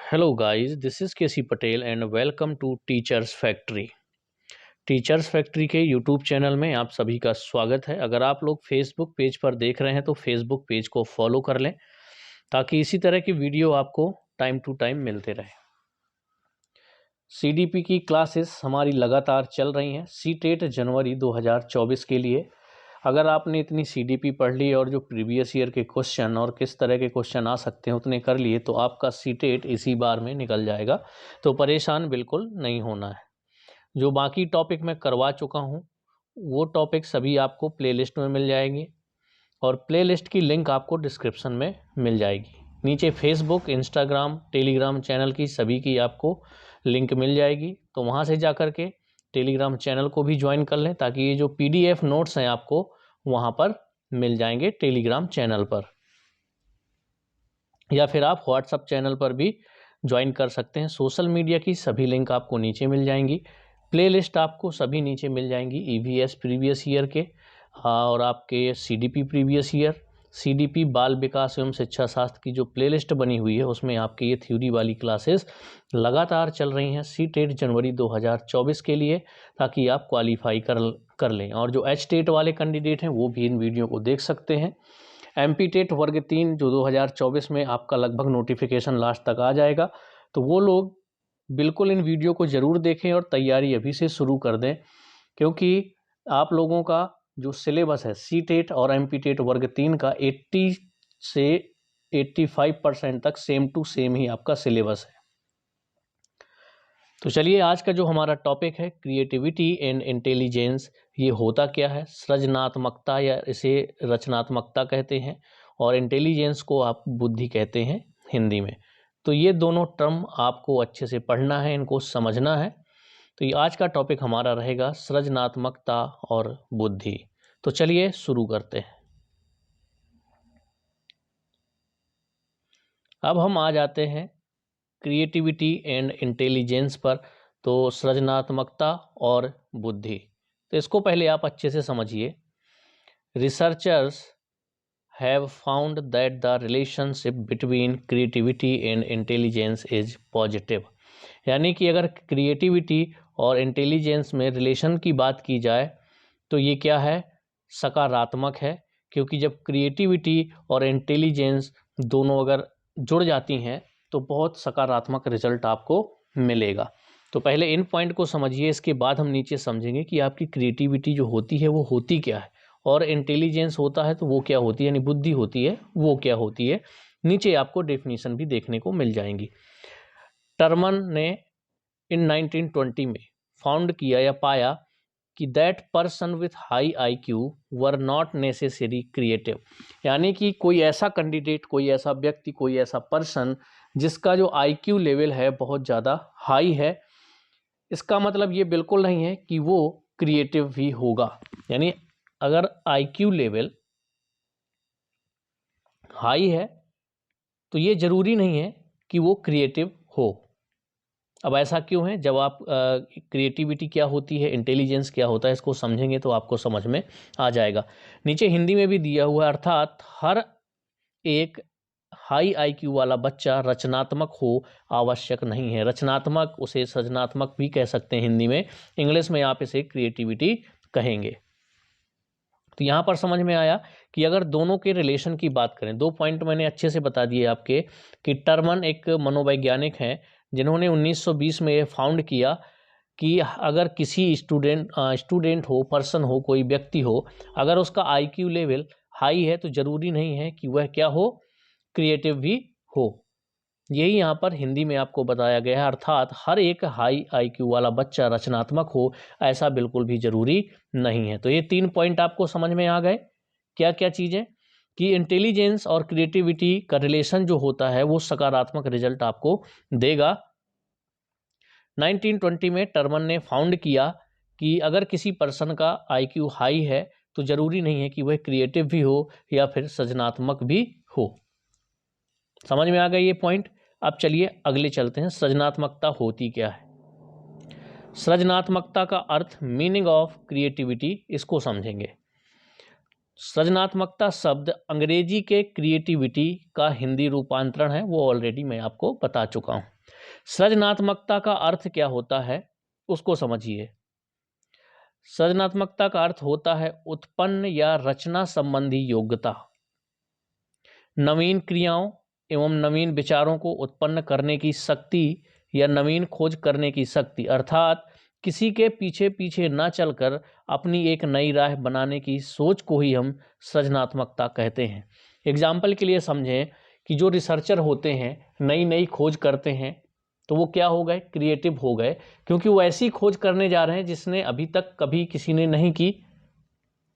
Hello guys, this is KC Patel and welcome to Teachers Factory। Teachers factory के YouTube channel में आप सभी का स्वागत है। अगर आप लोग फेसबुक पेज पर देख रहे हैं तो फेसबुक पेज को फॉलो कर लें ताकि इसी तरह की वीडियो आपको टाइम टू टाइम मिलते रहे। सीडीपी की क्लासेस हमारी लगातार चल रही हैं सीटेट जनवरी 2024 के लिए। अगर आपने इतनी सीडीपी पढ़ ली और जो प्रीवियस ईयर के क्वेश्चन और किस तरह के क्वेश्चन आ सकते हैं उतने कर लिए तो आपका सीटेट इसी बार में निकल जाएगा, तो परेशान बिल्कुल नहीं होना है। जो बाकी टॉपिक मैं करवा चुका हूँ वो टॉपिक सभी आपको प्लेलिस्ट में मिल जाएंगे और प्लेलिस्ट की लिंक आपको डिस्क्रिप्शन में मिल जाएगी। नीचे फेसबुक, इंस्टाग्राम, टेलीग्राम चैनल की सभी की आपको लिंक मिल जाएगी, तो वहाँ से जा कर के टेलीग्राम चैनल को भी ज्वाइन कर लें ताकि ये जो पीडीएफ नोट्स हैं आपको वहाँ पर मिल जाएंगे टेलीग्राम चैनल पर, या फिर आप व्हाट्सएप चैनल पर भी ज्वाइन कर सकते हैं। सोशल मीडिया की सभी लिंक आपको नीचे मिल जाएंगी, प्लेलिस्ट आपको सभी नीचे मिल जाएंगी। ईवीएस प्रीवियस ईयर के और आपके सीडीपी प्रीवियस ईयर, सीडीपी बाल विकास एवं शिक्षा शास्त्र की जो प्लेलिस्ट बनी हुई है उसमें आपके ये थ्योरी वाली क्लासेस लगातार चल रही हैं सीटेट जनवरी 2024 के लिए, ताकि आप क्वालिफाई कर लें। और जो एच टेट वाले कैंडिडेट हैं वो भी इन वीडियो को देख सकते हैं। एमपी टेट वर्ग 3 जो 2024 में आपका लगभग नोटिफिकेशन लास्ट तक आ जाएगा, तो वो लोग बिल्कुल इन वीडियो को ज़रूर देखें और तैयारी अभी से शुरू कर दें, क्योंकि आप लोगों का जो सिलेबस है सीटेट और एमपी टेट वर्ग 3 का 80 से 85% तक सेम टू सेम ही आपका सिलेबस है। तो चलिए आज का जो हमारा टॉपिक है क्रिएटिविटी एंड इंटेलिजेंस, ये होता क्या है। सृजनात्मकता या इसे रचनात्मकता कहते हैं और इंटेलिजेंस को आप बुद्धि कहते हैं हिंदी में। तो ये दोनों टर्म आपको अच्छे से पढ़ना है, इनको समझना है। तो ये आज का टॉपिक हमारा रहेगा सृजनात्मकता और बुद्धि। तो चलिए शुरू करते हैं। अब हम आ जाते हैं क्रिएटिविटी एंड इंटेलिजेंस पर, तो सृजनात्मकता और बुद्धि। तो इसको पहले आप अच्छे से समझिए। Researchers have found that the relationship between creativity and intelligence is positive। यानी कि अगर क्रिएटिविटी और इंटेलिजेंस में रिलेशन की बात की जाए तो ये क्या है, सकारात्मक है। क्योंकि जब क्रिएटिविटी और इंटेलिजेंस दोनों अगर जुड़ जाती हैं तो बहुत सकारात्मक रिजल्ट आपको मिलेगा। तो पहले इन पॉइंट को समझिए, इसके बाद हम नीचे समझेंगे कि आपकी क्रिएटिविटी जो होती है वो होती क्या है और इंटेलिजेंस होता है तो वो क्या होती है, यानी बुद्धि होती है वो क्या होती है। नीचे आपको डेफिनेशन भी देखने को मिल जाएंगी। टर्मन ने इन 1920 में फाउंड किया या पाया कि that person with high IQ were not necessary creative. यानी कि कोई ऐसा कैंडिडेट, कोई ऐसा व्यक्ति, कोई ऐसा पर्सन जिसका जो आईक्यू लेवल है बहुत ज़्यादा हाई है, इसका मतलब ये बिल्कुल नहीं है कि वो क्रिएटिव भी होगा। यानी अगर आईक्यू लेवल हाई है तो ये ज़रूरी नहीं है कि वो क्रिएटिव हो। अब ऐसा क्यों है, जब आप क्रिएटिविटी क्या होती है, इंटेलिजेंस क्या होता है, इसको समझेंगे तो आपको समझ में आ जाएगा। नीचे हिंदी में भी दिया हुआ है, अर्थात हर एक हाई आईक्यू वाला बच्चा रचनात्मक हो आवश्यक नहीं है। रचनात्मक, उसे सृजनात्मक भी कह सकते हैं हिंदी में, इंग्लिश में आप इसे क्रिएटिविटी कहेंगे। तो यहाँ पर समझ में आया कि अगर दोनों के रिलेशन की बात करें, दो पॉइंट मैंने अच्छे से बता दिए आपके कि टर्मन एक मनोवैज्ञानिक हैं जिन्होंने 1920 में ये फाउंड किया कि अगर किसी स्टूडेंट हो, पर्सन हो, कोई व्यक्ति हो, अगर उसका आईक्यू लेवल हाई है तो ज़रूरी नहीं है कि वह क्या हो, क्रिएटिव भी हो। यही यहाँ पर हिंदी में आपको बताया गया है, अर्थात हर एक हाई आईक्यू वाला बच्चा रचनात्मक हो ऐसा बिल्कुल भी ज़रूरी नहीं है। तो ये 3 पॉइंट आपको समझ में आ गए। क्या क्या चीज़ें कि इंटेलिजेंस और क्रिएटिविटी का रिलेशन जो होता है वो सकारात्मक रिजल्ट आपको देगा। 1920 में टर्मन ने फाउंड किया कि अगर किसी पर्सन का आईक्यू हाई है तो ज़रूरी नहीं है कि वह क्रिएटिव भी हो या फिर सृजनात्मक भी हो। समझ में आ गया ये पॉइंट। अब चलिए अगले चलते हैं, सृजनात्मकता होती क्या है। सृजनात्मकता का अर्थ, मीनिंग ऑफ क्रिएटिविटी, इसको समझेंगे। सृजनात्मकता शब्द अंग्रेजी के क्रिएटिविटी का हिंदी रूपांतरण है, वो ऑलरेडी मैं आपको बता चुका हूँ। सृजनात्मकता का अर्थ क्या होता है उसको समझिए। सृजनात्मकता का अर्थ होता है उत्पन्न या रचना संबंधी योग्यता, नवीन क्रियाओं एवं नवीन विचारों को उत्पन्न करने की शक्ति या नवीन खोज करने की शक्ति, अर्थात किसी के पीछे पीछे न चलकर अपनी एक नई राह बनाने की सोच को ही हम सृजनात्मकता कहते हैं। एग्जाम्पल के लिए समझें कि जो रिसर्चर होते हैं नई नई खोज करते हैं तो वो क्या हो गए, क्रिएटिव हो गए, क्योंकि वो ऐसी खोज करने जा रहे हैं जिसने अभी तक कभी किसी ने नहीं की।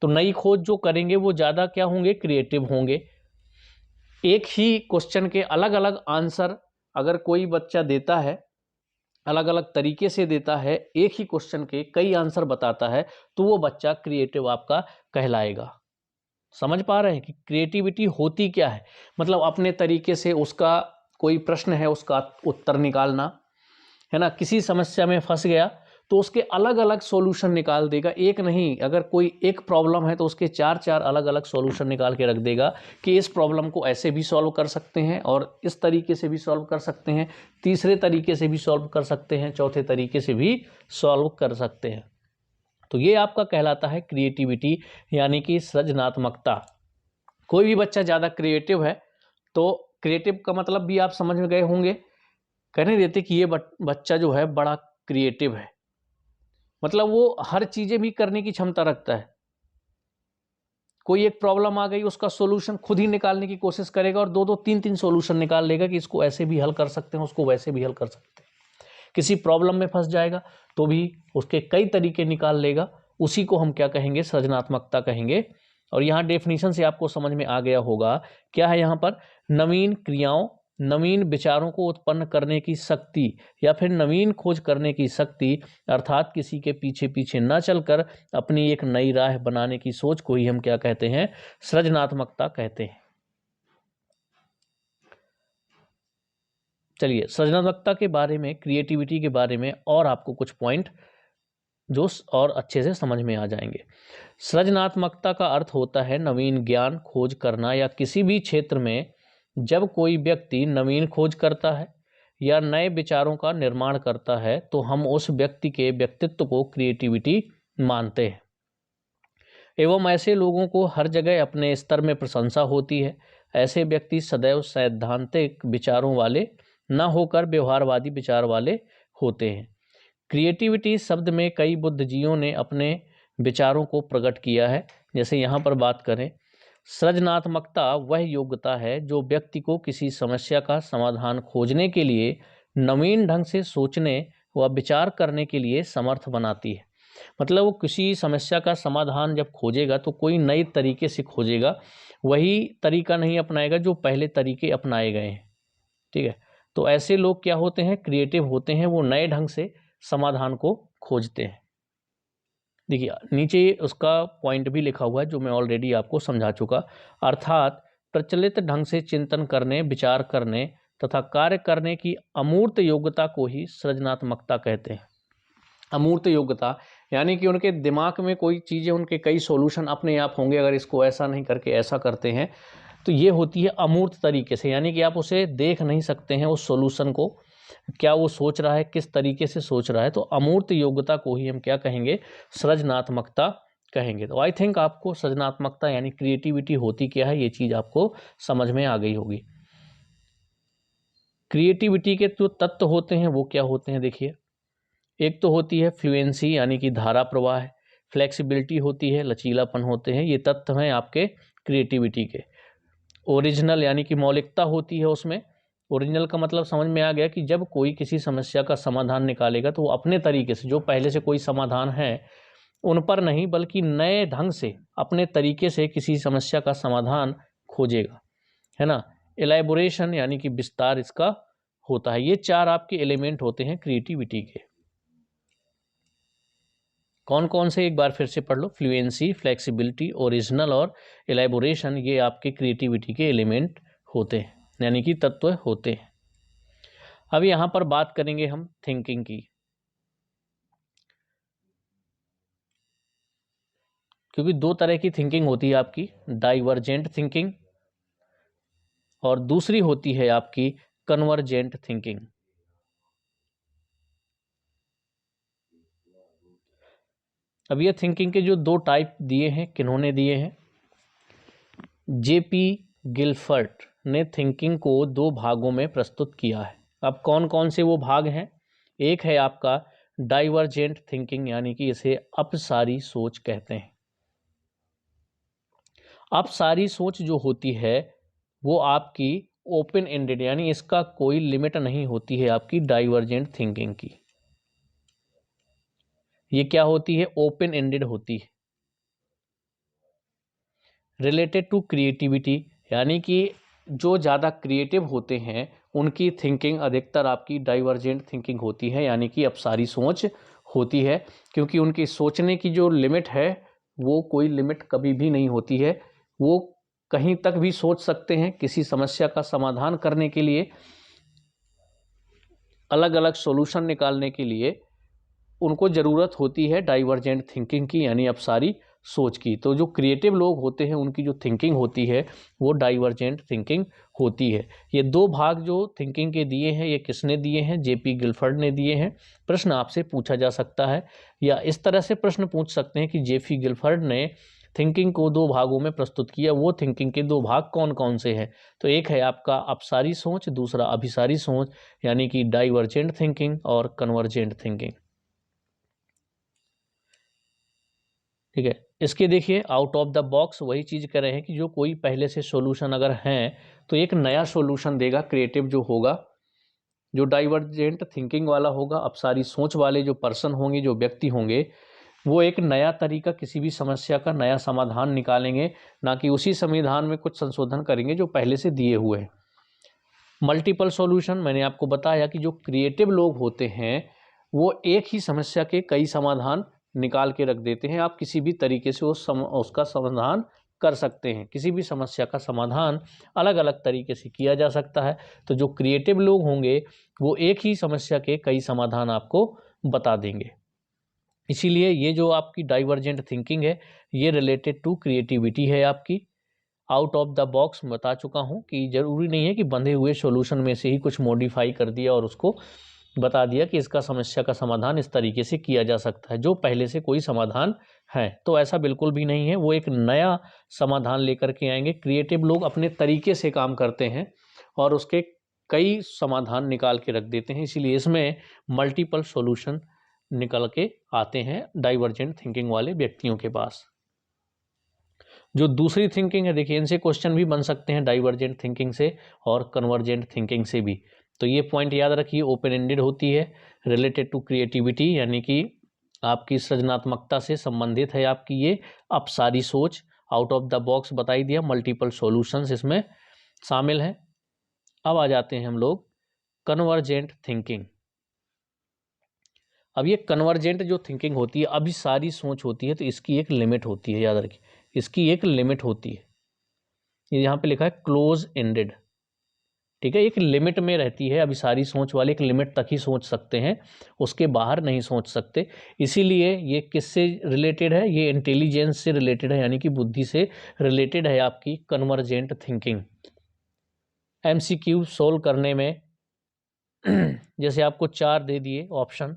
तो नई खोज जो करेंगे वो ज़्यादा क्या होंगे, क्रिएटिव होंगे। एक ही क्वेश्चन के अलग अलग आंसर अगर कोई बच्चा देता है, अलग अलग तरीके से देता है, एक ही क्वेश्चन के कई आंसर बताता है, तो वो बच्चा क्रिएटिव आपका कहलाएगा। समझ पा रहे हैं कि क्रिएटिविटी होती क्या है, मतलब अपने तरीके से उसका कोई प्रश्न है उसका उत्तर निकालना है ना। किसी समस्या में फंस गया तो उसके अलग अलग सॉल्यूशन निकाल देगा, एक नहीं, अगर कोई एक प्रॉब्लम है तो उसके चार चार अलग अलग सॉल्यूशन निकाल के रख देगा कि इस प्रॉब्लम को ऐसे भी सॉल्व कर सकते हैं और इस तरीके से भी सॉल्व कर सकते हैं, तीसरे तरीके से भी सॉल्व कर सकते हैं, चौथे तरीके से भी सॉल्व कर सकते हैं। तो ये आपका कहलाता है क्रिएटिविटी यानी कि सृजनात्मकता। कोई भी बच्चा ज़्यादा क्रिएटिव है तो क्रिएटिव का मतलब भी आप समझ में गए होंगे, कहने देते कि ये बच्चा जो है बड़ा क्रिएटिव है, मतलब वो हर चीज़ें भी करने की क्षमता रखता है। कोई एक प्रॉब्लम आ गई उसका सॉल्यूशन खुद ही निकालने की कोशिश करेगा और दो दो तीन तीन सॉल्यूशन निकाल लेगा कि इसको ऐसे भी हल कर सकते हैं, उसको वैसे भी हल कर सकते हैं। किसी प्रॉब्लम में फंस जाएगा तो भी उसके कई तरीके निकाल लेगा, उसी को हम क्या कहेंगे, सृजनात्मकता कहेंगे। और यहाँ डेफिनेशन से आपको समझ में आ गया होगा क्या है यहाँ पर, नवीन क्रियाओं नवीन विचारों को उत्पन्न करने की शक्ति या फिर नवीन खोज करने की शक्ति, अर्थात किसी के पीछे पीछे न चलकर अपनी एक नई राह बनाने की सोच को ही हम क्या कहते हैं, सृजनात्मकता कहते हैं। चलिए सृजनात्मकता के बारे में, क्रिएटिविटी के बारे में और आपको कुछ पॉइंट जो और अच्छे से समझ में आ जाएंगे। सृजनात्मकता का अर्थ होता है नवीन ज्ञान खोज करना या किसी भी क्षेत्र में जब कोई व्यक्ति नवीन खोज करता है या नए विचारों का निर्माण करता है तो हम उस व्यक्ति के व्यक्तित्व को क्रिएटिविटी मानते हैं। एवं ऐसे लोगों को हर जगह अपने स्तर में प्रशंसा होती है। ऐसे व्यक्ति सदैव सैद्धांतिक विचारों वाले न होकर व्यवहारवादी विचार वाले होते हैं। क्रिएटिविटी शब्द में कई बुद्धिजीवियों ने अपने विचारों को प्रकट किया है। जैसे यहाँ पर बात करें, सृजनात्मकता वह योग्यता है जो व्यक्ति को किसी समस्या का समाधान खोजने के लिए नवीन ढंग से सोचने व विचार करने के लिए समर्थ बनाती है। मतलब वो किसी समस्या का समाधान जब खोजेगा तो कोई नए तरीके से खोजेगा, वही तरीका नहीं अपनाएगा जो पहले तरीके अपनाए गए हैं। ठीक है, तो ऐसे लोग क्या होते हैं, क्रिएटिव होते हैं, वो नए ढंग से समाधान को खोजते हैं। देखिए नीचे उसका पॉइंट भी लिखा हुआ है जो मैं ऑलरेडी आपको समझा चुका, अर्थात प्रचलित ढंग से चिंतन करने, विचार करने तथा कार्य करने की अमूर्त योग्यता को ही सृजनात्मकता कहते हैं। अमूर्त योग्यता यानी कि उनके दिमाग में कोई चीज़ें, उनके कई सॉल्यूशन अपने आप होंगे, अगर इसको ऐसा नहीं करके ऐसा करते हैं तो ये होती है अमूर्त तरीके से, यानी कि आप उसे देख नहीं सकते हैं उस सॉल्यूशन को, क्या वो सोच रहा है, किस तरीके से सोच रहा है। तो अमूर्त योग्यता को ही हम क्या कहेंगे, सृजनात्मकता कहेंगे। तो आई थिंक आपको सृजनात्मकता यानी क्रिएटिविटी होती क्या है ये चीज़ आपको समझ में आ गई होगी। क्रिएटिविटी के जो तत्व होते हैं वो क्या होते हैं, देखिए एक तो होती है फ्लुएंसी यानी कि धारा प्रवाह, फ्लेक्सिबिलिटी होती है, लचीलापन होते हैं, ये तत्व हैं आपके क्रिएटिविटी के। ओरिजिनल यानी कि मौलिकता होती है उसमें। ओरिजिनल का मतलब समझ में आ गया कि जब कोई किसी समस्या का समाधान निकालेगा तो वो अपने तरीके से, जो पहले से कोई समाधान है उन पर नहीं बल्कि नए ढंग से अपने तरीके से किसी समस्या का समाधान खोजेगा, है ना। एलैबोरेशन यानी कि विस्तार इसका होता है। ये चार आपके एलिमेंट होते हैं क्रिएटिविटी के। कौन कौन से, एक बार फिर से पढ़ लो, फ्लुएंसी, फ्लेक्सिबिलिटी, ओरिजिनल और एलैबोरेशन, ये आपके क्रिएटिविटी के एलिमेंट होते हैं यानी कि तत्व होते हैं। अब यहाँ पर बात करेंगे हम थिंकिंग की। क्योंकि दो तरह की थिंकिंग होती है आपकी, डाइवर्जेंट थिंकिंग और दूसरी होती है आपकी कन्वर्जेंट थिंकिंग। अब ये थिंकिंग के जो दो टाइप दिए हैं, किन्होंने दिए हैं? जेपी गिलफर्ट ने थिंकिंग को दो भागों में प्रस्तुत किया है। अब कौन कौन से वो भाग हैं? एक है आपका डाइवर्जेंट थिंकिंग, यानी कि इसे अपसारी सोच कहते हैं। अपसारी सोच जो होती है वो आपकी ओपन एंडेड, यानी इसका कोई लिमिट नहीं होती है आपकी डाइवर्जेंट थिंकिंग की। ये क्या होती है? ओपन एंडेड होती है। रिलेटेड टू क्रिएटिविटी, यानी कि जो ज़्यादा क्रिएटिव होते हैं उनकी थिंकिंग अधिकतर आपकी डाइवर्जेंट थिंकिंग होती है, यानी कि अपसारी सोच होती है, क्योंकि उनकी सोचने की जो लिमिट है वो कोई लिमिट कभी भी नहीं होती है। वो कहीं तक भी सोच सकते हैं। किसी समस्या का समाधान करने के लिए, अलग अलग सॉल्यूशन निकालने के लिए उनको ज़रूरत होती है डाइवर्जेंट थिंकिंग की, यानी अपसारी सोच की। तो जो क्रिएटिव लोग होते हैं उनकी जो थिंकिंग होती है वो डाइवर्जेंट थिंकिंग होती है। ये दो भाग जो थिंकिंग के दिए हैं, ये किसने दिए हैं? जेपी गिलफर्ड ने दिए हैं। प्रश्न आपसे पूछा जा सकता है, या इस तरह से प्रश्न पूछ सकते हैं कि जेपी गिलफर्ड ने थिंकिंग को दो भागों में प्रस्तुत किया, वो थिंकिंग के दो भाग कौन कौन से हैं? तो एक है आपका अपसारी सोच, दूसरा अभिसारी सोच, यानी कि डाइवर्जेंट थिंकिंग और कन्वर्जेंट थिंकिंग। ठीक है, इसके देखिए आउट ऑफ द बॉक्स वही चीज़ कर रहे हैं कि जो कोई पहले से सॉल्यूशन अगर हैं तो एक नया सॉल्यूशन देगा क्रिएटिव जो होगा। जो डाइवर्जेंट थिंकिंग वाला होगा, अपसारी सोच वाले जो पर्सन होंगे, जो व्यक्ति होंगे, वो एक नया तरीका, किसी भी समस्या का नया समाधान निकालेंगे, ना कि उसी संविधान में कुछ संशोधन करेंगे जो पहले से दिए हुए हैं। मल्टीपल सॉल्यूशन, मैंने आपको बताया कि जो क्रिएटिव लोग होते हैं वो एक ही समस्या के कई समाधान निकाल के रख देते हैं। आप किसी भी तरीके से उसका समाधान कर सकते हैं। किसी भी समस्या का समाधान अलग अलग तरीके से किया जा सकता है। तो जो क्रिएटिव लोग होंगे वो एक ही समस्या के कई समाधान आपको बता देंगे। इसीलिए ये जो आपकी डाइवर्जेंट थिंकिंग है ये रिलेटेड टू क्रिएटिविटी है आपकी। आउट ऑफ द बॉक्स बता चुका हूँ कि ज़रूरी नहीं है कि बंधे हुए सॉल्यूशन में से ही कुछ मॉडिफाई कर दिया और उसको बता दिया कि इसका समस्या का समाधान इस तरीके से किया जा सकता है जो पहले से कोई समाधान है। तो ऐसा बिल्कुल भी नहीं है। वो एक नया समाधान लेकर के आएंगे। क्रिएटिव लोग अपने तरीके से काम करते हैं और उसके कई समाधान निकाल के रख देते हैं। इसीलिए इसमें मल्टीपल सॉल्यूशन निकल के आते हैं डाइवर्जेंट थिंकिंग वाले व्यक्तियों के पास। जो दूसरी थिंकिंग है, देखिए इनसे क्वेश्चन भी बन सकते हैं, डाइवर्जेंट थिंकिंग से और कन्वर्जेंट थिंकिंग से भी। तो ये पॉइंट याद रखिए, ओपन एंडेड होती है, रिलेटेड टू क्रिएटिविटी, यानी कि आपकी सृजनात्मकता से संबंधित है आपकी ये अपसारी सोच। आउट ऑफ द बॉक्स बताई दिया, मल्टीपल सॉल्यूशंस इसमें शामिल हैं। अब आ जाते हैं हम लोग कन्वर्जेंट थिंकिंग। अब ये कन्वर्जेंट जो थिंकिंग होती है, अभी सारी सोच होती है, तो इसकी एक लिमिट होती है, याद रखिए इसकी एक लिमिट होती है। ये यहाँ पे लिखा है क्लोज एंडेड। ठीक है, एक लिमिट में रहती है। अभी सारी सोच वाले एक लिमिट तक ही सोच सकते हैं, उसके बाहर नहीं सोच सकते। इसीलिए ये किससे रिलेटेड है? ये इंटेलिजेंस से रिलेटेड है, यानी कि बुद्धि से रिलेटेड है आपकी कन्वर्जेंट थिंकिंग। एमसीक्यू सोल्व करने में जैसे आपको 4 दे दिए ऑप्शन,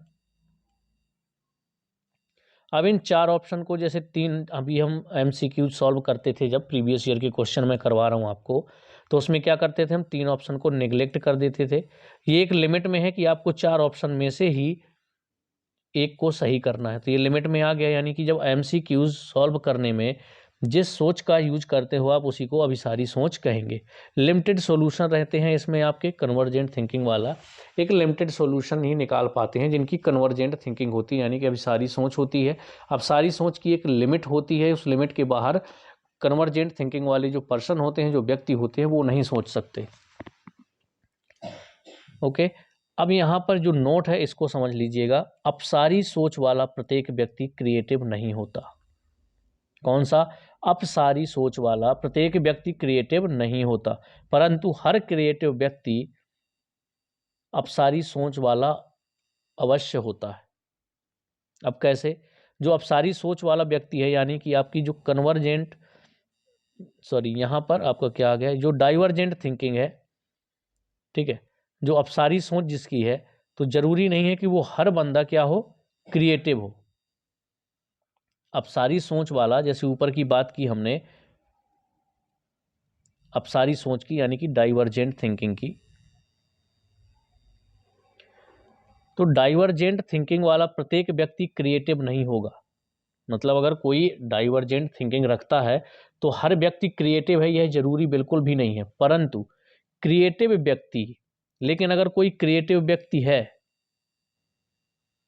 अब इन 4 ऑप्शन को जैसे 3 अभी हम एमसीक्यू सॉल्व करते थे जब प्रीवियस ईयर के क्वेश्चन में करवा रहा हूँ आपको, तो उसमें क्या करते थे हम 3 ऑप्शन को नेग्लेक्ट कर देते थे। ये एक लिमिट में है कि आपको 4 ऑप्शन में से ही एक को सही करना है। तो ये लिमिट में आ गया, यानी कि जब एमसीक्यूज सॉल्व करने में जिस सोच का यूज करते हो आप उसी को अभिसारी सोच कहेंगे। लिमिटेड सॉल्यूशन रहते हैं इसमें आपके, कन्वर्जेंट थिंकिंग वाला एक लिमिटेड सॉल्यूशन ही निकाल पाते हैं जिनकी कन्वर्जेंट थिंकिंग होती है, यानी कि अभिसारी सोच होती है। अब सारी सोच की एक लिमिट होती है, उस लिमिट के बाहर कन्वर्जेंट थिंकिंग वाले जो पर्सन होते हैं, जो व्यक्ति होते हैं, वो नहीं सोच सकते। ओके, अब यहाँ पर जो नोट है इसको समझ लीजिएगा। अपसारी सोच वाला प्रत्येक व्यक्ति क्रिएटिव नहीं होता। कौन सा? अपसारी सोच वाला प्रत्येक व्यक्ति क्रिएटिव नहीं होता, परंतु हर क्रिएटिव व्यक्ति अपसारी सोच वाला अवश्य होता है। अब कैसे? जो अपसारी सोच वाला व्यक्ति है, यानी कि आपकी जो कन्वर्जेंट यहाँ पर आपका क्या आ गया है, जो डाइवर्जेंट थिंकिंग है, ठीक है, जो अपसारी सोच जिसकी है, तो जरूरी नहीं है कि वो हर बंदा क्या हो, क्रिएटिव हो। अपसारी सोच वाला, जैसे ऊपर की बात की हमने अपसारी सोच की, यानी कि डाइवर्जेंट थिंकिंग की, तो डाइवर्जेंट थिंकिंग वाला प्रत्येक व्यक्ति क्रिएटिव नहीं होगा। मतलब अगर कोई डाइवर्जेंट थिंकिंग रखता है तो हर व्यक्ति क्रिएटिव है, यह जरूरी बिल्कुल भी नहीं है। परंतु क्रिएटिव व्यक्ति, लेकिन अगर कोई क्रिएटिव व्यक्ति है,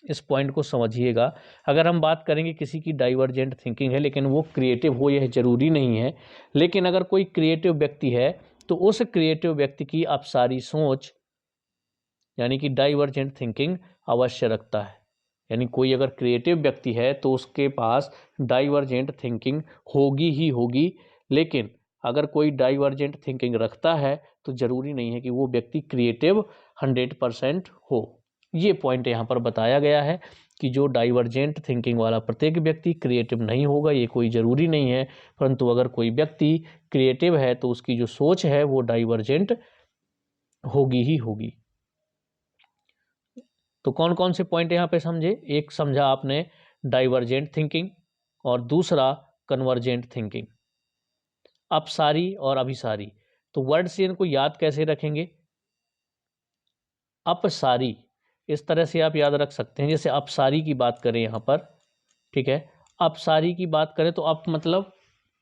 इस पॉइंट को समझिएगा, अगर हम बात करेंगे किसी की डाइवर्जेंट थिंकिंग है लेकिन वो क्रिएटिव हो, यह जरूरी नहीं है। लेकिन अगर कोई क्रिएटिव व्यक्ति है तो उस क्रिएटिव व्यक्ति की अपसारी सोच, यानी कि डाइवर्जेंट थिंकिंग अवश्य रखता है। यानी कोई अगर क्रिएटिव व्यक्ति है तो उसके पास डाइवर्जेंट थिंकिंग होगी ही होगी। लेकिन अगर कोई डाइवर्जेंट थिंकिंग रखता है तो जरूरी नहीं है कि वो व्यक्ति क्रिएटिव 100% हो। ये पॉइंट यहाँ पर बताया गया है कि जो डाइवर्जेंट थिंकिंग वाला प्रत्येक व्यक्ति क्रिएटिव नहीं होगा, ये कोई ज़रूरी नहीं है। परंतु अगर कोई व्यक्ति क्रिएटिव है तो उसकी जो सोच है वो डाइवर्जेंट होगी ही होगी। तो कौन कौन से पॉइंट यहाँ पे समझे? एक समझा आपने डाइवर्जेंट थिंकिंग, और दूसरा कन्वर्जेंट थिंकिंग, अपसारी और अभिसारी। तो वर्ड से इनको याद कैसे रखेंगे? अपसारी इस तरह से आप याद रख सकते हैं, जैसे अपसारी की बात करें यहाँ पर, ठीक है, अपसारी की बात करें तो अप मतलब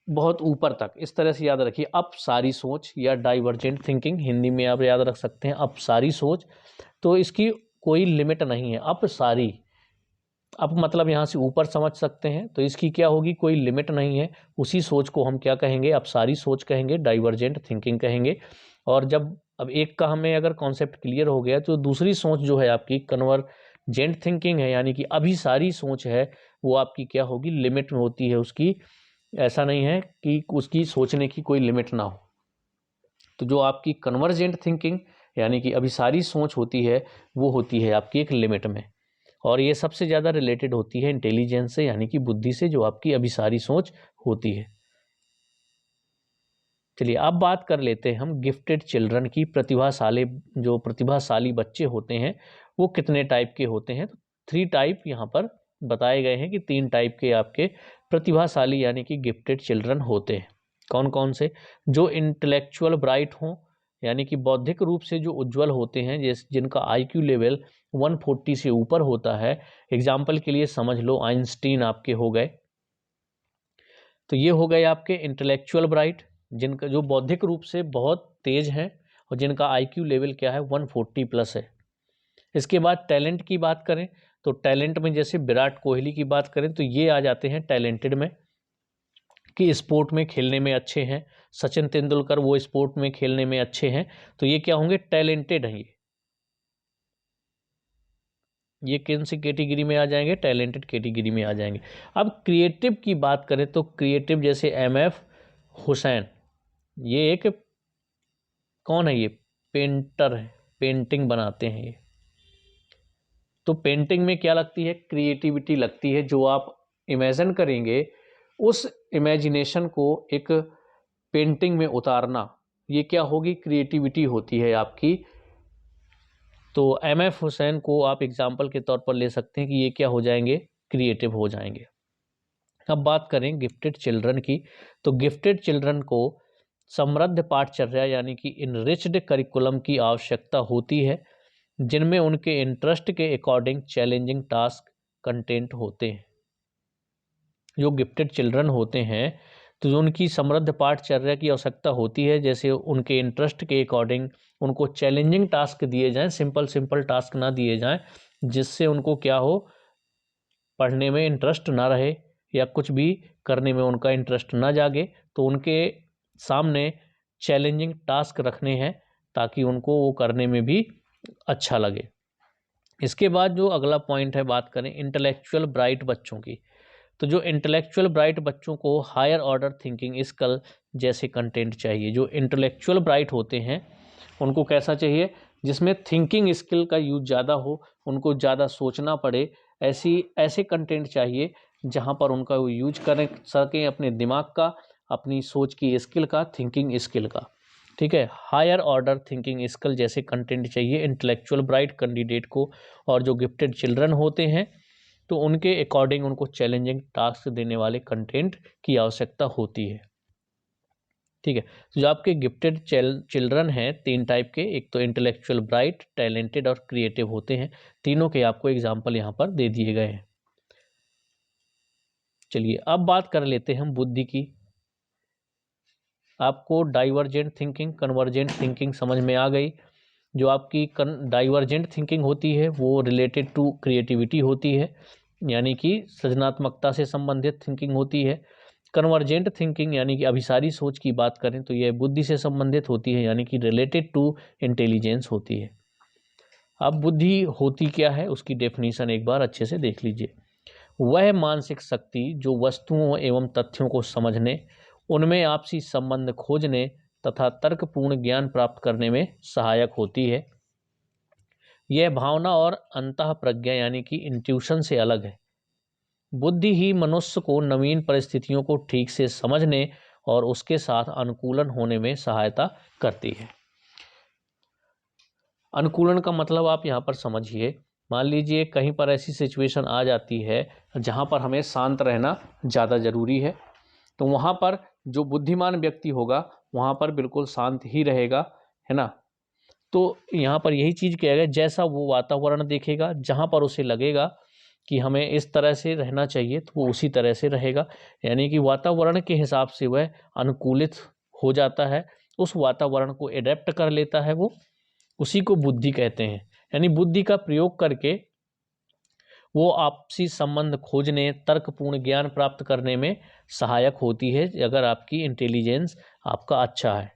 बहुत ऊपर तक, इस तरह से याद रखिए, अपसारी सोच या डाइवर्जेंट थिंकिंग, हिंदी में आप याद रख सकते हैं अपसारी सोच। तो इसकी कोई लिमिट नहीं है, अपसारी, अब मतलब यहाँ से ऊपर समझ सकते हैं, तो इसकी क्या होगी, कोई लिमिट नहीं है। उसी सोच को हम क्या कहेंगे, अपसारी सोच कहेंगे, डाइवर्जेंट थिंकिंग कहेंगे। और जब अब एक का हमें अगर कॉन्सेप्ट क्लियर हो गया तो दूसरी सोच जो है आपकी कन्वर्जेंट थिंकिंग है, यानी कि अभिसारी सोच है, वो आपकी क्या होगी, लिमिट में होती है उसकी। ऐसा नहीं है कि उसकी सोचने की कोई लिमिट ना हो। तो जो आपकी कन्वर्जेंट थिंकिंग यानी कि अभिसारी सोच होती है, वो होती है आपकी एक लिमिट में, और ये सबसे ज़्यादा रिलेटेड होती है इंटेलिजेंस से, यानी कि बुद्धि से, जो आपकी अभिसारी सोच होती है। चलिए अब बात कर लेते हैं हम गिफ्टेड चिल्ड्रन की। जो प्रतिभाशाली बच्चे होते हैं वो कितने टाइप के होते हैं? तो 3 टाइप यहाँ पर बताए गए हैं कि 3 टाइप के आपके प्रतिभाशाली यानी कि गिफ्टेड चिल्ड्रन होते हैं। कौन कौन से? जो इंटेलेक्चुअल ब्राइट हों, यानी कि बौद्धिक रूप से जो उज्ज्वल होते हैं, जिनका IQ लेवल 140 से ऊपर होता है। एग्जाम्पल के लिए समझ लो आइंस्टीन आपके हो गए। तो ये हो गए आपके इंटेलेक्चुअल ब्राइट, जिनका जो बौद्धिक रूप से बहुत तेज हैं और जिनका IQ लेवल क्या है, 140 प्लस है। इसके बाद टैलेंट की बात करें तो टैलेंट में जैसे विराट कोहली की बात करें तो ये आ जाते हैं टैलेंटेड में, कि स्पोर्ट में खेलने में अच्छे हैं। सचिन तेंदुलकर वो स्पोर्ट में खेलने में अच्छे हैं, तो ये क्या होंगे, टैलेंटेड हैं। ये किन सी कैटेगरी में आ जाएंगे, टैलेंटेड कैटेगरी में आ जाएंगे। अब क्रिएटिव की बात करें तो क्रिएटिव जैसे MF हुसैन, ये एक कौन है, ये पेंटर है, पेंटिंग बनाते हैं ये। तो पेंटिंग में क्या लगती है, क्रिएटिविटी लगती है। जो आप इमेजिन करेंगे उस इमेजिनेशन को एक पेंटिंग में उतारना, ये क्या होगी, क्रिएटिविटी होती है आपकी। तो MF हुसैन को आप एग्जाम्पल के तौर पर ले सकते हैं कि ये क्या हो जाएंगे, क्रिएटिव हो जाएंगे। अब बात करें गिफ्टेड चिल्ड्रन की, तो गिफ्टेड चिल्ड्रन को समृद्ध पाठचर्या यानी कि इनरिच्ड करिकुलम की आवश्यकता होती है, जिनमें उनके इंटरेस्ट के अकॉर्डिंग चैलेंजिंग टास्क कंटेंट होते हैं। जो गिफ्टेड चिल्ड्रन होते हैं तो जो उनकी समृद्ध पाठचर्या की आवश्यकता होती है, जैसे उनके इंटरेस्ट के अकॉर्डिंग उनको चैलेंजिंग टास्क दिए जाएं, सिंपल टास्क ना दिए जाएं, जिससे उनको क्या हो, पढ़ने में इंटरेस्ट ना रहे या कुछ भी करने में उनका इंटरेस्ट ना जागे। तो उनके सामने चैलेंजिंग टास्क रखने हैं ताकि उनको वो करने में भी अच्छा लगे। इसके बाद जो अगला पॉइंट है, बात करें इंटेलेक्चुअल ब्राइट बच्चों की, तो जो इंटेलेक्चुअल ब्राइट बच्चों को हायर ऑर्डर थिंकिंग स्किल जैसे कंटेंट चाहिए। जो इंटेलेक्चुअल ब्राइट होते हैं उनको कैसा चाहिए, जिसमें थिंकिंग स्किल का यूज ज़्यादा हो, उनको ज़्यादा सोचना पड़े, ऐसे कंटेंट चाहिए जहाँ पर उनका वो यूज कर सकें अपने दिमाग का, अपनी सोच की स्किल का, थिंकिंग स्किल का। ठीक है, हायर ऑर्डर थिंकिंग स्किल जैसे कंटेंट चाहिए इंटेलेक्चुअल ब्राइट कैंडिडेट को, और जो गिफ्टेड चिल्ड्रन होते हैं तो उनके अकॉर्डिंग उनको चैलेंजिंग टास्क देने वाले कंटेंट की आवश्यकता होती है। ठीक है, तो जो आपके गिफ्टेड चिल्ड्रन हैं 3 टाइप के, एक तो इंटेलेक्चुअल ब्राइट, टैलेंटेड और क्रिएटिव होते हैं। तीनों के आपको एग्जाम्पल यहाँ पर दे दिए गए हैं। चलिए अब बात कर लेते हैं हम बुद्धि की। आपको डाइवर्जेंट थिंकिंग, कन्वर्जेंट थिंकिंग समझ में आ गई। जो आपकी डाइवर्जेंट थिंकिंग होती है वो रिलेटेड टू क्रिएटिविटी होती है, यानी कि सृजनात्मकता से संबंधित थिंकिंग होती है। कन्वर्जेंट थिंकिंग यानी कि अभिसारी सोच की बात करें तो यह बुद्धि से संबंधित होती है, यानी कि रिलेटेड टू इंटेलिजेंस होती है। अब बुद्धि होती क्या है उसकी डेफिनेशन एक बार अच्छे से देख लीजिए। वह मानसिक शक्ति जो वस्तुओं एवं तथ्यों को समझने, उनमें आपसी संबंध खोजने तथा तर्कपूर्ण ज्ञान प्राप्त करने में सहायक होती है। यह भावना और अंतः प्रज्ञा यानी कि इंट्यूशन से अलग है। बुद्धि ही मनुष्य को नवीन परिस्थितियों को ठीक से समझने और उसके साथ अनुकूलन होने में सहायता करती है। अनुकूलन का मतलब आप यहाँ पर समझिए, मान लीजिए कहीं पर ऐसी सिचुएशन आ जाती है जहाँ पर हमें शांत रहना ज़्यादा ज़रूरी है, तो वहाँ पर जो बुद्धिमान व्यक्ति होगा वहाँ पर बिल्कुल शांत ही रहेगा, है ना। तो यहाँ पर यही चीज़ किया गया, जैसा वो वातावरण देखेगा जहाँ पर उसे लगेगा कि हमें इस तरह से रहना चाहिए तो वो उसी तरह से रहेगा, यानी कि वातावरण के हिसाब से वह अनुकूलित हो जाता है, उस वातावरण को एडेप्ट कर लेता है वो, उसी को बुद्धि कहते हैं। यानी बुद्धि का प्रयोग करके वो आपसी संबंध खोजने, तर्कपूर्ण ज्ञान प्राप्त करने में सहायक होती है अगर आपकी इंटेलिजेंस आपका अच्छा है।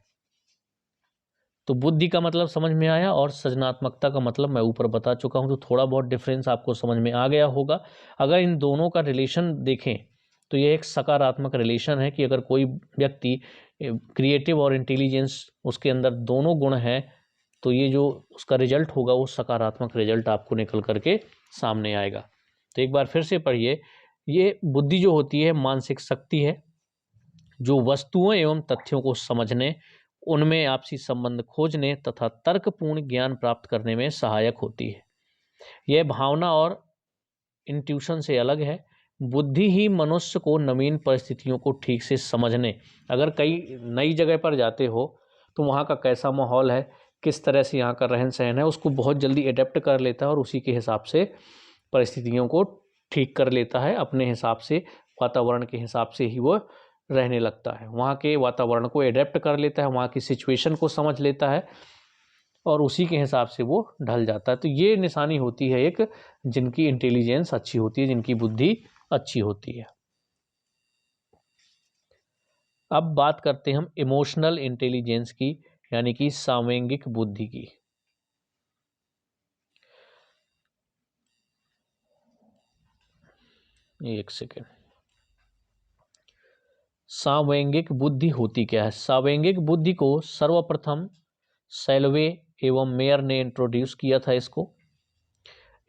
तो बुद्धि का मतलब समझ में आया, और सृजनात्मकता का मतलब मैं ऊपर बता चुका हूँ, तो थोड़ा बहुत डिफरेंस आपको समझ में आ गया होगा। अगर इन दोनों का रिलेशन देखें तो ये एक सकारात्मक रिलेशन है कि अगर कोई व्यक्ति क्रिएटिव और इंटेलिजेंस उसके अंदर दोनों गुण हैं तो ये जो उसका रिजल्ट होगा वो सकारात्मक रिजल्ट आपको निकल करके सामने आएगा। तो एक बार फिर से पढ़िए, ये बुद्धि जो होती है मानसिक शक्ति है जो वस्तुओं एवं तथ्यों को समझने, उनमें आपसी संबंध खोजने तथा तर्कपूर्ण ज्ञान प्राप्त करने में सहायक होती है। यह भावना और इंट्यूशन से अलग है। बुद्धि ही मनुष्य को नवीन परिस्थितियों को ठीक से समझने, अगर कई नई जगह पर जाते हो तो वहाँ का कैसा माहौल है, किस तरह से यहाँ का रहन सहन है, उसको बहुत जल्दी एडेप्ट कर लेता है और उसी के हिसाब से परिस्थितियों को ठीक कर लेता है, अपने हिसाब से वातावरण के हिसाब से ही वो रहने लगता है, वहाँ के वातावरण को एडेप्ट कर लेता है, वहाँ की सिचुएशन को समझ लेता है और उसी के हिसाब से वो ढल जाता है। तो ये निशानी होती है एक, जिनकी इंटेलिजेंस अच्छी होती है, जिनकी बुद्धि अच्छी होती है। अब बात करते हैं हम इमोशनल इंटेलिजेंस की, यानी कि सामयिक बुद्धि की। एक सेकेंड, सामयिक बुद्धि होती क्या है? सामयिक बुद्धि को सर्वप्रथम सेल्वे एवं मेयर ने इंट्रोड्यूस किया था इसको।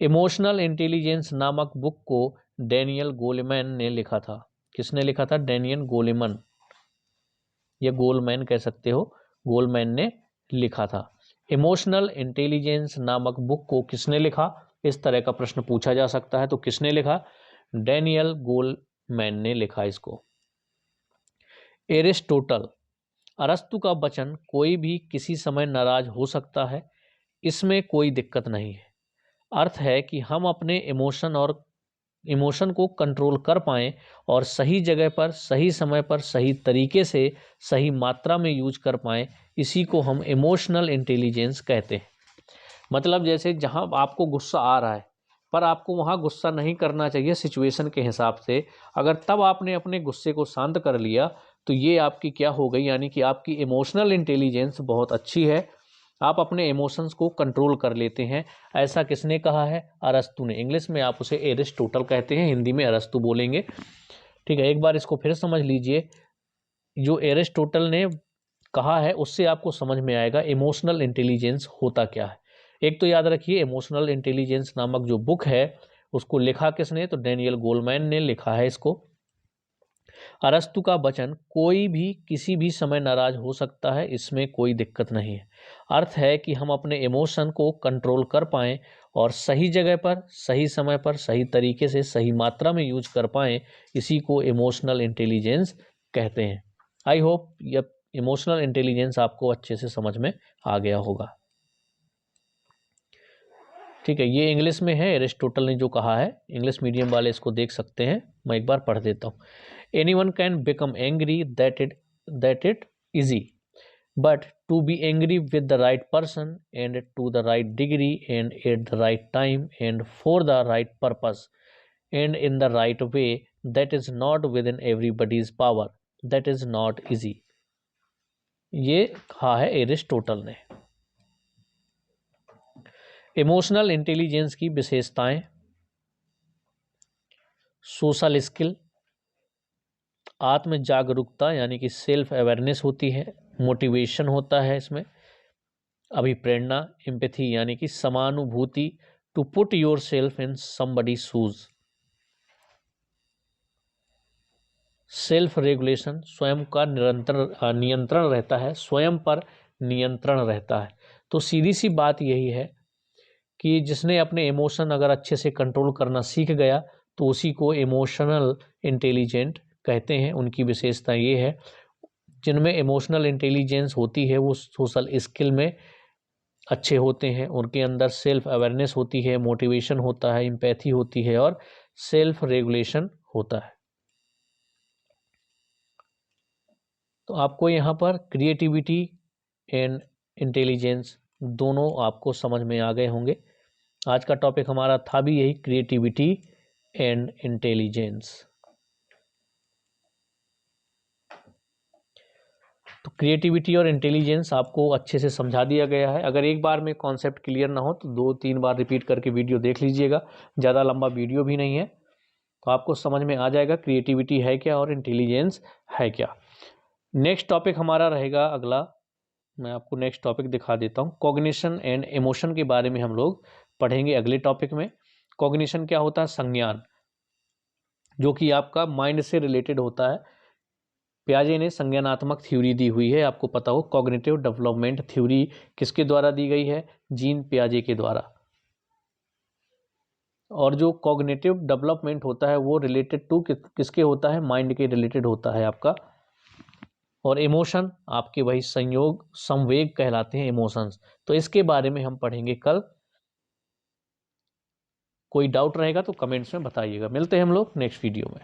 इमोशनल इंटेलिजेंस नामक बुक को डैनियल गोलेमैन ने लिखा था। किसने लिखा था? डैनियल गोलेमैन, या गोलमैन कह सकते हो, गोलमैन ने लिखा था। इमोशनल इंटेलिजेंस नामक बुक को किसने लिखा, इस तरह का प्रश्न पूछा जा सकता है। तो किसने लिखा? डैनियल गोलमैन ने लिखा इसको। एरिस्टोटल, अरस्तु का वचन कोई भी किसी समय नाराज हो सकता है, इसमें कोई दिक्कत नहीं है। अर्थ है कि हम अपने इमोशन को कंट्रोल कर पाएं और सही जगह पर, सही समय पर, सही तरीके से, सही मात्रा में यूज कर पाएं, इसी को हम इमोशनल इंटेलिजेंस कहते हैं। मतलब जैसे जहां आपको गुस्सा आ रहा है पर आपको वहां गुस्सा नहीं करना चाहिए सिचुएशन के हिसाब से, अगर तब आपने अपने गुस्से को शांत कर लिया तो ये आपकी क्या हो गई, यानी कि आपकी इमोशनल इंटेलिजेंस बहुत अच्छी है, आप अपने इमोशंस को कंट्रोल कर लेते हैं। ऐसा किसने कहा है? अरस्तु ने। इंग्लिश में आप उसे एरिस्टोटल कहते हैं, हिंदी में अरस्तु बोलेंगे। ठीक है, एक बार इसको फिर समझ लीजिए। जो एरिस्टोटल ने कहा है उससे आपको समझ में आएगा इमोशनल इंटेलिजेंस होता क्या है। एक तो याद रखिए, इमोशनल इंटेलिजेंस नामक जो बुक है उसको लिखा किसने, तो डैनियल गोलमैन ने लिखा है इसको। अरस्तु का वचन कोई भी किसी भी समय नाराज हो सकता है, इसमें कोई दिक्कत नहीं है। अर्थ है कि हम अपने इमोशन को कंट्रोल कर पाएं और सही जगह पर, सही समय पर, सही तरीके से, सही मात्रा में यूज कर पाएं, इसी को इमोशनल इंटेलिजेंस कहते हैं। आई होप ये इमोशनल इंटेलिजेंस आपको अच्छे से समझ में आ गया होगा। ठीक है, ये इंग्लिश में है, एरिस्टोटल ने जो कहा है, इंग्लिश मीडियम वाले इसको देख सकते हैं। मैं एक बार पढ़ देता हूँ। Anyone can become angry that it easy, but to be angry with the right person and to the right degree and at the right time and for the right purpose and in the right way, that is not within everybody's power, that is not easy। ये कहा है Aristotle ने। Emotional intelligence की विशेषताएं: social skill, आत्म जागरूकता यानी कि सेल्फ अवेयरनेस होती है, मोटिवेशन होता है इसमें, अभिप्रेरणा, एम्पैथी यानी कि समानुभूति, to put your self in somebody shoes, self regulation, स्वयं का निरंतर नियंत्रण रहता है, स्वयं पर नियंत्रण रहता है। तो सीधी सी बात यही है कि जिसने अपने इमोशन अगर अच्छे से कंट्रोल करना सीख गया तो उसी को इमोशनल इंटेलिजेंट कहते हैं। उनकी विशेषता ये है, जिनमें इमोशनल इंटेलिजेंस होती है वो सोशल स्किल में अच्छे होते हैं, उनके अंदर सेल्फ अवेयरनेस होती है, मोटिवेशन होता है, एम्पैथी होती है और सेल्फ रेगुलेशन होता है। तो आपको यहाँ पर क्रिएटिविटी एंड इंटेलिजेंस दोनों आपको समझ में आ गए होंगे। आज का टॉपिक हमारा था भी यही, क्रिएटिविटी एंड इंटेलिजेंस। तो क्रिएटिविटी और इंटेलिजेंस आपको अच्छे से समझा दिया गया है। अगर एक बार में कॉन्सेप्ट क्लियर ना हो तो 2-3 बार रिपीट करके वीडियो देख लीजिएगा, ज़्यादा लंबा वीडियो भी नहीं है, तो आपको समझ में आ जाएगा क्रिएटिविटी है क्या और इंटेलिजेंस है क्या। नेक्स्ट टॉपिक हमारा रहेगा अगला, मैं आपको नेक्स्ट टॉपिक दिखा देता हूँ। कॉग्निशन एंड इमोशन के बारे में हम लोग पढ़ेंगे अगले टॉपिक में। कॉग्निशन क्या होता है, संज्ञान, जो कि आपका माइंड से रिलेटेड होता है। पियाजे ने संज्ञानात्मक थ्योरी दी हुई है, आपको पता हो कॉग्निटिव डेवलपमेंट थ्योरी किसके द्वारा दी गई है, जीन पियाजे के द्वारा। और जो कॉग्निटिव डेवलपमेंट होता है वो रिलेटेड टू किसके होता है, माइंड के रिलेटेड होता है आपका। और इमोशन आपके वही संयोग संवेग कहलाते हैं इमोशंस। तो इसके बारे में हम पढ़ेंगे कल। कोई डाउट रहेगा तो कमेंट्स में बताइएगा। मिलते हैं हम लोग नेक्स्ट वीडियो में।